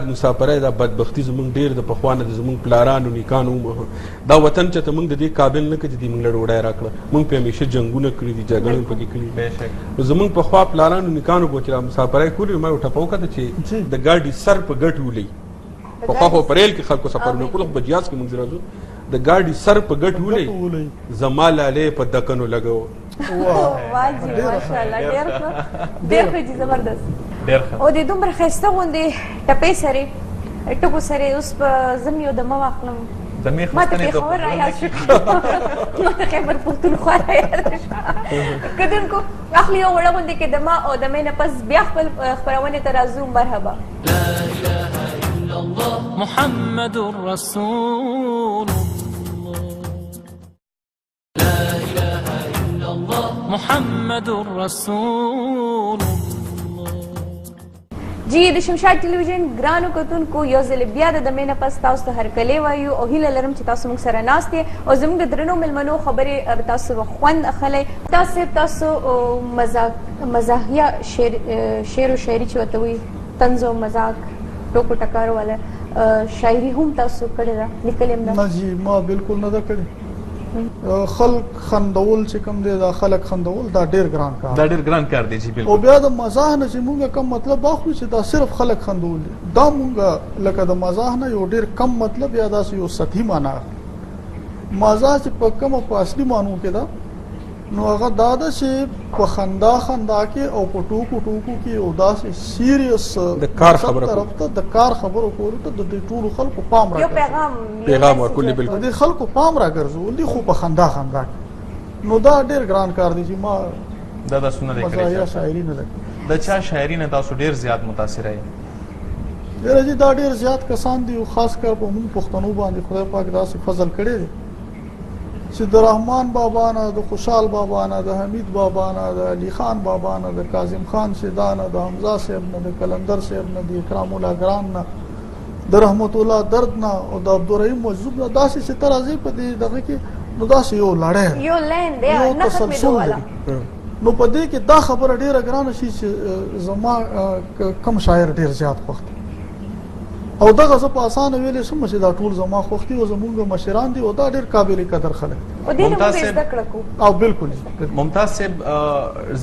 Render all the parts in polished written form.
د مسافرۍ دا بدبختي زمونږ ډېر د پخوا نه د زمونږ پلارانو نیکانو دا وطن چې ته موږ د دې قابل نه کړه چې دوی موږ له ډوډۍ راکړه. موږ پې همیشه جنګونه کړي دي، جګړې پکې کړي دي. نو زمونږ پخوا پلارانو نیکانو به چې دا مسافرۍ کولې، ما یو ټپه وکړه چې د ګاډي سر په ګټ ولي. پخوا خو په ریل کې خلکو سفرونه کول، خو په جهاز کې موږ راځو د ګاډي سر په ګټ ولي زما لالې په دکنو لګو. واجب ماشاءالله ډېر ښه دي، زبردست. او د دومره ښایسته غوندې ټپې سرې ټکو سرې اوس په زم یو دمه واخلم، ما ته پېښور رایاد شو، ما ته خیبر پښتونخوا رایاد شو. کتونکو اخلي یو وړه غوندې کې دمه او دمې نه پس بیا خپل خپرونې ته راځو. مرحبا. لا اله الا الله محمد رسول محمد رسول جی د شمشاد ټلویزیون ګرانو کتونکو یو ځل بیا د دمې نه پس تاسو ته هرکلی وایو او هیله لرم چې تاسو موږ سره ناست یې او زموږ د درنو مېلمنو خبرې تاسو به خوند اخلی. تاسو مزاحیه شعر و شاعري چې ورته وایي، طنز او مزاق ټوکو ټکارو والا شاعري هم تاسو کړې ده، لیکلې هم ده؟ نه جی ما بالکل نه ده کړې. خلق خندول چې کوم دی دا خلق خندول دا ډیر ګران کار، دا ډیر ګران کار دی. جی بالکل. او بیا د مزاح نه چې موږ کم مطلب واخلو چې دا صرف خلق خندول دي، دا موږ لکه د مزاح نه یو ډیر کم مطلب یا داسې یو سطحي معنا. مزاح چې په کومه په اصلي معنو کې ده نو هغه دا ده چې په خندا کې او په ټوکو کې او داسې سیریس د کار خبرو کولو ته د ټولو خلکو پام راګرځول، یو پیغام ورکول. بالکل د خلکو پام راګرځول دي، خو په خندا نو دا ډیر ګران کار دی چې ما دا سونه لیکل یا شاعري نه ده. د چا شاعري نه تاسو ډیر زیات متاثر یې؟ ډیر دا ډیر زیات کسان دي او خاص کر په موږ پښتنو باندې خدای پاک داسې فضل کړی دی چې د رحمان بابا نه، د خوشحال بابا نه، د حمید بابا نه، د علي خان بابا نه، د کاظم خان شیدا نه، د حمزه صاحب نه، د کلندر صاحب نه، د اکرام الله ګران نه، د رحمت الله درد نه او د عبدالرحیم مجذوب نه، داسې چې ته راځې په دې دغه کې نو داسې یو لړۍ یو لین دی نه ختمېدو والا. نو په دې کې دا خبره ډیره ګرانه شي چې زما کم شاعر ډیر زیات خوښ دی او دغه زه په اسانه ویلې شم چې دا ټول زما خوښ دي او زمونږ مشران دي او دا ډیر قابل قدر خلک دي. ممتاز صاحب او بالکل ممتاز صاحب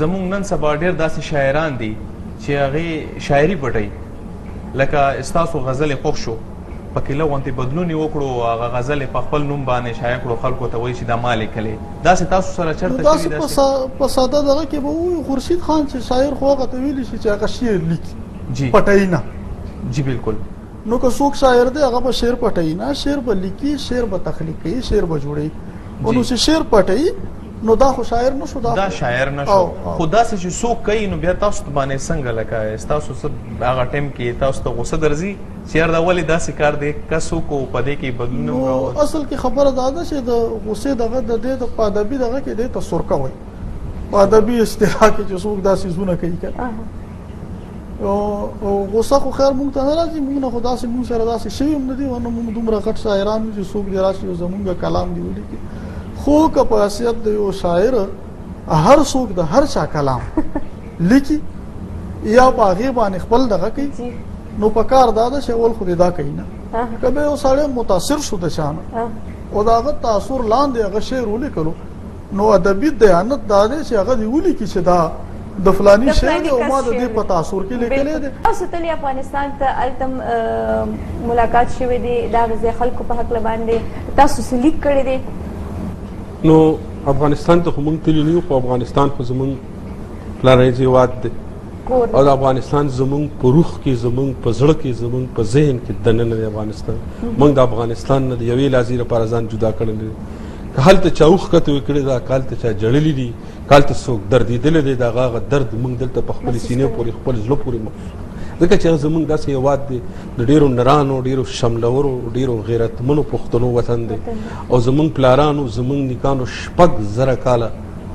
زمونږ نن سبا ډیر داسې شاعران دي چې هغه شاعري پټي، لکه استاسو غزل خوښ شو پکې لوونتي بدلونی وکړو، هغه غزل په خپل نوم باندې شایع کړو، خلکو ته وایي چې دا مال کله داسې تاسو سره چرته شوی داسې په ساده دغه کې به وي خورشید خان چې شاعر خو هغه ته ویلی شي چې هغه شعر لیکي جی پټای نه. جی بالکل. نو که څوک شاعر دی هغه به شعر پټای نه، شعر به لیکي، شعر به تخلیقي، شعر به جوړي. نو چې شعر پټای نو دا خو شاعر نشو، دا شاعر نشو. خدا سے چې څوک کوي نو بیا تاسو باندې څنګه لکه تاسو سب هغه ټیم کې تاسو ته غوسه درځي چې یار دا ولې داسې کار دی کسو کو پدې کې بدلون راوړي؟ اصل کې خبره دا ده چې د غوسه دغه د دې د پادبي دغه کې د تسرکه وي، پادبي اصطلاح کې چې څوک داسې زونه کوي کنه او غوسه خو خیر مونږ ته نه راځي، مونږ نه خدا سي مونږ سره داسې شی هم نه دي ونه مونږ دومره غټ شاعران چې څوک دی راشي زمونږ کلام دی ولیکي. خو که په حیثیت د یو شاعر هر څوک د هر چا کلام لیکي یا په هغې باندې خپل دغه کوي نو په کار دا ده چې اول خو دې دا کوي نه که به یو سړی متاثر شو د چا نه او د هغه تاثر لاندې هغه شعر ولیکلو نو ادبي دیانت دا دی چې هغه دې ولیکي چې دا د فلاني شعر دی او ما د دې په تاثر کې لیکلی دی. تاسو تللی افغانستان ته هلته ملاقات شوی دی د هغه خلکو په هکله باندې تاسو څه لیک کړی دی؟ نو افغانستان ته خو مونږ تللی نه یو، خو افغانستان خو زمونږ پلرنی هېواد دی او د افغانستان زمونږ په روح کې، زمونږ په زړه کې، زمونږ په ذهن کې دننه دی افغانستان. مونږ د افغانستان نه د یوې لحظې لپاره ځان جدا کړلی دی. که هلته چا اوښکته ویې کړې ده، که هلته چا جړلي دي، که هلته څوک دردېدلی دی، د هغه درد مونږ دلته په خپلې سینې پورې خپل زړه پورې محسوس، ځکه چې زمونږ داسې هېواد دی د ډېرو نرانو، ډېرو شملورو، ډېرو غیرتمنو پښتنو وطن دی او زمونږ پلارانو، زمونږ نیکانو 6,000 کاله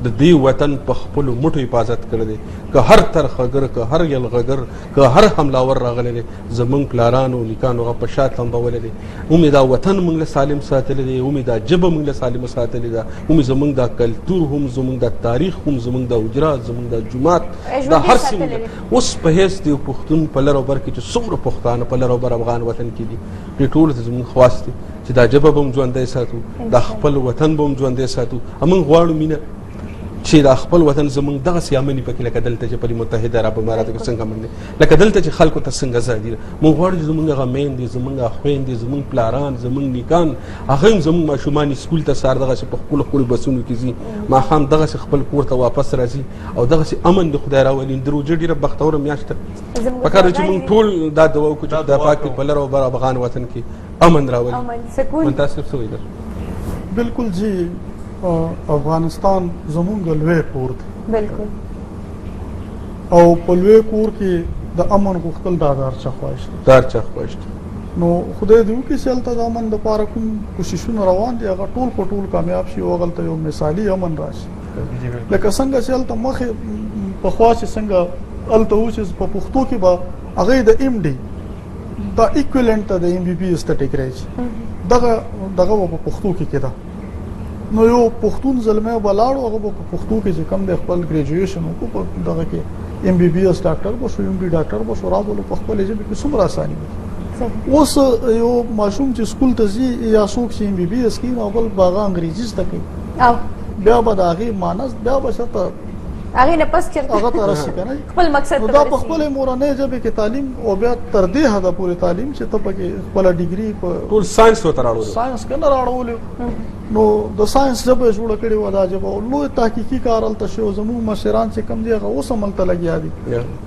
د دې وطن په خپلو مټو حفاظت کړی دی. که هر ترخګر، که هر یلغګر، که هر حملاور راغلی دی، زمونږ پلارانو نیکانو هغه په شا تمبولی دی. ومې دا وطن موږ له سالم ساتلی دی، ومې دا ژبه موږ له سالمه ساتلې ده، ومې زمونږ دا کلتور هم، زمونږ دا تاریخ هم، زمونږ دا حجرات، زمونږ دا جومات، دا هر څه اوس په حیث د یو پښتون په لر او بر کې چې څومره پښتانه په لر او بر افغان وطن کې دي، دې ټولو ته زمونږ خواست دی چې دا ژبه به هم ژوندی ساتو، دا خپل وطن به هم ژوندی ساتو. موږ غواړو مینه چې دا خپل وطن زمونږ دغسې امني پکې لکه دلته چې په متحده عرب اماراتو کې څنګه امن دی، لکه دلته چې خلکو ته څنګه ازادي ده. موږ غواړو چې زمونږ هغه میندې، زمونږ خویندې، زمونږ پلاران، زمونږ نیکان، هغه هم زمونږ ماشومان سکول ته سهار دغسې په خپلو خپلو بسونو کې ځي، ماښام دغسې خپل کور ته واپس راځي او دغسې امن د خدای راولي. د روژه ډېره بختوره میاشت ده، پکار ده چې موږ ټول دا دعا وکړو چې خدای پاک دې په لر او بر افغان وطن کې امن راولي. منتظر څه وایي در؟ بالکل جی، افغانستان زمونږ لوی کور دی بالکل، او په لوی کور کې د امن غوښتل دا د هر چا خواهش دی. د هر چا خواهش دی. نو خدای دې وکړي چې هلته د امن دپاره کوم کوششونه روان دي هغه ټول په ټول کامیاب شي او هلته یو مثالي امن راشي. لکه څنګه چې هلته مخکې پخوا چې څنګه هلته و چې په پښتو کې به هغې د ایم ډي دا ایکویلنټ ته د ایم بي بي ایس ته ټیکری شي، دغه به په پښتو کې کېده. نو یو پښتون زلمی به لاړو، هغه به په پښتو کې چې کوم دی خپل ګریجویشن وکړو، په دغه کې ایم بي بي ایس ډاکټر به شو، ایم ډي ډاکټر به شو، راغلو په خپلې ژبې کې څومره اساني وي. اوس یو ماشوم چې سکول ته ځي یا څوک چې ایم بي بي ایس کوي نو بل به هغه انګریزي زده کوي، بیا به د هغې مانس بیا به شته هغې نه پس چېرته هغه ته رسي که نه خپل مقصد ته دا په خپلې مورنۍ ژبې کې تعلیم او بیا تر دې حده پورې تعلیم چې ته پکې خپله ډیګري په ټول ساینس ورته راوړو، ساینس که نه راوړولې نو د ساینس ژبه یې جوړه کړې وه دا ژبه، او لوی تحقیقي کار هلته شوی. زموږ مشران چې کوم دي هغه اوس هم هلته لګیا دي،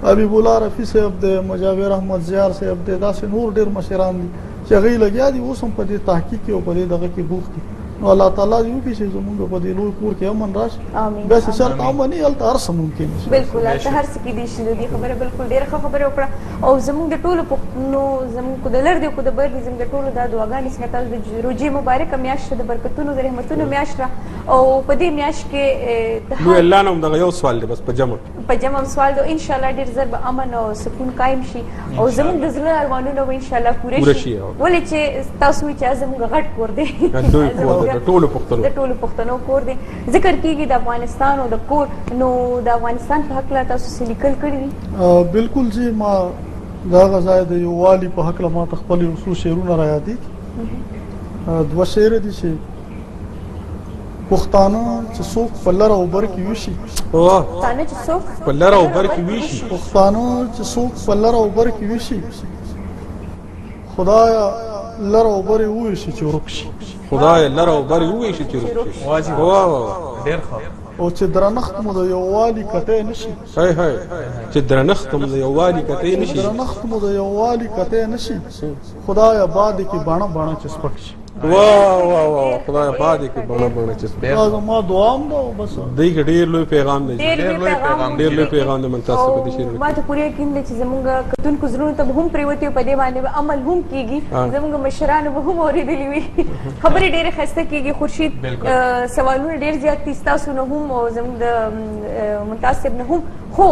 حبیب الله رفیع صاحب دی، مجاور احمد زیار صاحب دی، داسې نور ډېر مشران دي چې هغوی لګیا دي اوس هم په دې تحقیق کې او په دې دغه کې بوخت دي. نو الله تعالی دې وکړي چې زمونږ په دې لوی کور کې امن راشي. بیا چې شرط امن وي هلته هر څه ممکن شي. بالکل هلته هر څه کېدای شي. د دې خبره بالکل ډېره ښه خبره وکړه. او زموږ د ټولو پښتنو، زموږ کو د لر دی کو د بر دی، زموږ د ټولو دا دعاګانې څنګه تاسو د روژې مبارکه میاشت د برکتونو د رحمتونو میاشت ده، او په دې میاشت کې لوی الله نه هم دغه یو سوال دی بس په جمع سوال دی، انشاءالله ډېر ژر به امن او سکون قایم شي او زموږ د زړه ارمانونه به انشاءالله پوره شي. ولې چې تاسو وایئ چې زموږ غټ کور دی، د ټولو پښتنو کور دی. ذکر کېږي د افغانستان او د کور، نو د افغانستان په هکله تاسو څه لیکل کړي دي؟ بالکل جی، ما د هغه ځای د یووالي په هکله ما ته خپل یو څو شعرونه را یادېږي. 2 شعر دي چې پښتانه چې څوک په لر او بر کې وشي، پښتانه چې څوک په لر او بر کې وشي، پښتانه چې څوک په لر او بر کې وشي، خدایا لر او بر یې وویشي چې ورک شي، خدای لر او بر وویشي چې ورک شي. واجب ډېر ښه. او چې درنښت مو د یووالي کتی نشي، چې درنښت مو د یووالي کتی نشي، درنښت مو د یووالي کتی نشي، خدایا باد کې باڼه باڼه چې سپک شي. واه خدای پاک دې کې بڼه چې دا زما دعا هم ده بس دې کې ډېر لوی پیغام دی، ډېر لوی پیغام دی منتاسب په دې شعر ما ته پوره یقین دی چې زمونږ کتونکو زړونو ته به هم پرېوتي په دې باندې به عمل هم کېږي، زمونږ مشرانو به هم اورېدلي وي. خبرې ډېرې ښایسته کېږي. خورشید سوالونه ډېر زیات دي ستاسو نه هم او زمونږ د منتاسب نه هم، خو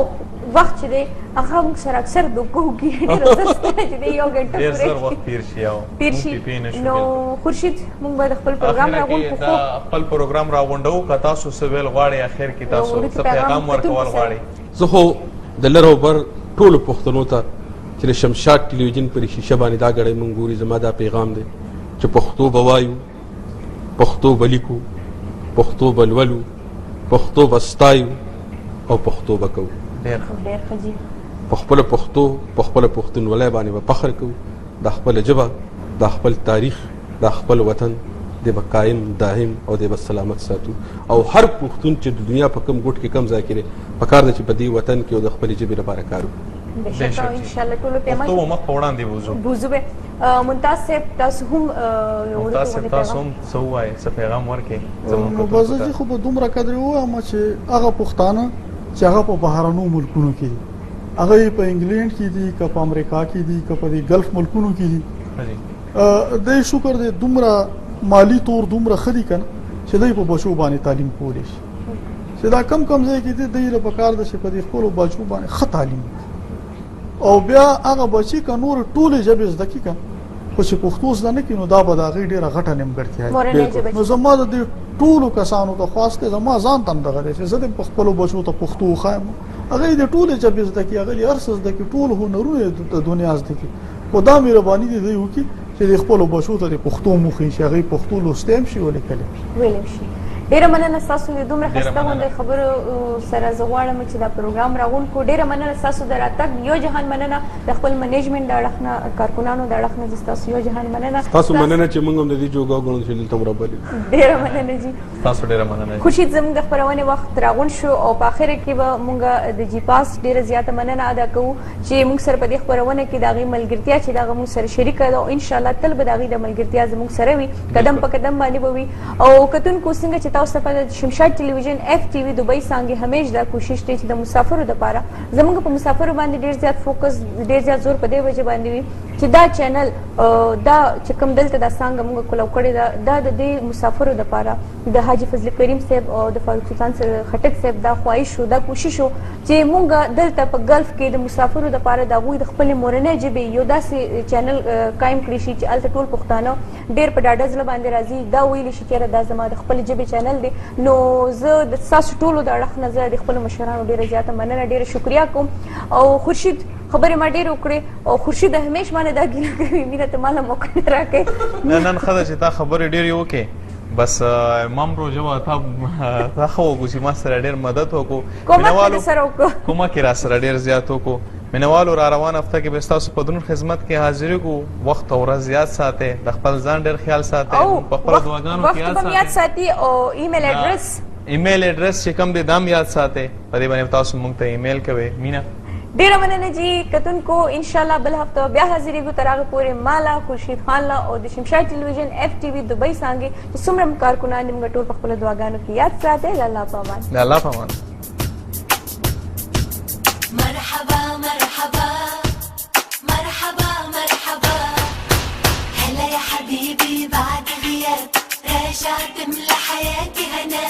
وخت چې دی هغه موږ سره اکثر دوکه وکړي، ډېره زر ستنه چې دی 1 غنټه ډېر زر وخت تېر شي. نو خورشید موږ به د خپل پروګرام راغونډو، خپل پروګرام راغونډو که تاسو څه ویل غواړئ اخر کې تاسو څه پیغام ورکول غواړئ. زه خو د لر او بر ټولو پښتنو ته چې د شمشاد ټلویزیون پر شیشه باندې دا ګړی موږ ګوري، زما دا پیغام دی چې پښتو به وایو، پښتو به لیکو، پښتو به لولو، پښتو به ستایو او پښتو به کوو. ډېر ښه جي. په خپله پښتو په خپله پښتونولۍ باندې به فخر کوو، دا خپله ژبه، دا خپل تاریخ، دا خپل وطن دی به قایم دایم او دی به سلامت ساتو. او هر پښتون چې د دنیا په کوم ګوټ کې کم ځای کې دی پکار ده چې په دې وطن کې او د خپلې ژبې لپاره کار وکړو. بېشکه انشاءالله ټولو پیغام پښتو مخ په وړاندې بوځو به. ممتاز صاحب تاسو هم څه ووایئ، څه پیغام ورکړئ زموږ نو بس زه خو به دومره قدرې ووایم چې هغه پښتانه چې هغه په بهرنو ملکونو کې دي، هغه یې په انګلینډ کې دي که په امریکا کې دي که په دې ګلف ملکونو کې دي، دی شکر دی دومره مالی طور دومره ښه دي که نه چې دی په بچو باندې تعلیم کولی شي. چې دا کم ځای کې د دې په کار د چې په دې خپل بچو باندې ښه تعلیم او بیا هغه بچی که نور ټولې ژبې زده کړي خو چې پښتو زده نه کړي نو دا به د هغې ډېره غټه نیمګړتیا نو زما د دې ټولو کسانو ته خواست دی زما ځان ته هم دغه دی چې زه دې په خپلو بچو ته پښتو وښایم هغې د ټولې ژبې زده کړي هغه دې هر څه زده کړي ټول هنرونه د دنیا زده کړي خو دا مهرباني دې دوی وکړي چې د خپلو بچو ته د پښتو هم وښیي چې هغې پښتو لوستی هم شي ولیکلی شي. ډیره مننه تاسو د دومره ښایسته غونډې خبرو سره زه غواړم چې دا پروګرام راغونډ کړو. ډیره مننه تاسو د راتګ یو جهان مننه د خپل منیجمنټ د اړخ نه کارکونانو د اړخ نه تاسو یو جهان مننه تاسو مننه چې موږ هم د دې جوګا غونډې چې دلته مرابلې ډیره مننه جی تاسو ډیره مننه. خورشید زموږ د خپرونې وخت راغونډ شو او په اخر کې به موږ د جی پاس ډیره زیاته مننه ادا کوو چې موږ سره په دې خپرونه کې د هغې ملګرتیا چې د هغه موږ سره شریکه ده او انشاءالله تل به د هغې د ملګرتیا زموږ سره وي قدم په قدم باندې به وي. او کتونکو څنګه چې تاسو ته شمشاد ټلویزیون اف ټي وي دوبۍ څانګې همیش دا کوشش دی چې د مسافرو دپاره زموږ په مسافرو باندې ډېر زیات فوکس ډېر زیات زور په دې وجه باندې وي چې دا چینل دا چې کوم دلته دا څانګه موږ کولو کړې ده دا د دې مسافرو دپاره د حاجي فضل کریم صاحب او د فاروق سلطان خټک صاحب دا خواهش و دا کوشش و چې موږ دلته په ګلف کې د مسافرو دپاره د هغوی د خپلې مورنۍ ژبې یو داسې چینل قایم کړی شي چې هلته ټول پښتانه ډېر په ډاډه زړه باندې راځي دا ویلی شي چې دا زما د خپلې ژبې چینل دی. نو زه د ستاسو ټولو د اړخ نه زه د خپلو مشرانو ډېره زیاته مننه ډېره شکریا کوم. او خورشید خبرې ما ډېرې وکړې او خورشید همیش مانه دا ګیله کوي مینه ته ماله موقع نه راکوې. نن ښه ده چې تا خبرې ډېرې وکړې بس امام روژه وه تا ښه وکړو چې ما سره ډېر مدد وکړو کومک یې را سره ډېر زیات وکړو. مینوالو را روان هفته کې به ستاسو په دروند خدمت کې حاضري کوو. وخت او ورځ یاد ساتئ د خپل ځان ډېر خیال ساتئ په خپلو دعاګانو کې یاد ساتئ او ایمیل ایډرس چې کوم دی دا هم یاد ساتئ په دې باندې تاسو موږ ته ایمیل کوئ. مینا ډیره مننه جی کتونکو انشاءالله بل هفته بیا حاضرېږو تر هغه پورې ماله خورشید خان له او د شمشاد ټلویزیون اف ټي وي دوبۍ څانګې چې څومره کارکنان دي موږ ټول په خپلو دعاګانو کې یاد ساتئ. د الله په امان. د الله په امان. مرحبا مرحبا مرحبا مرحبا هلا يا حبيبي بعد غياب راجع تملى حياتي هنا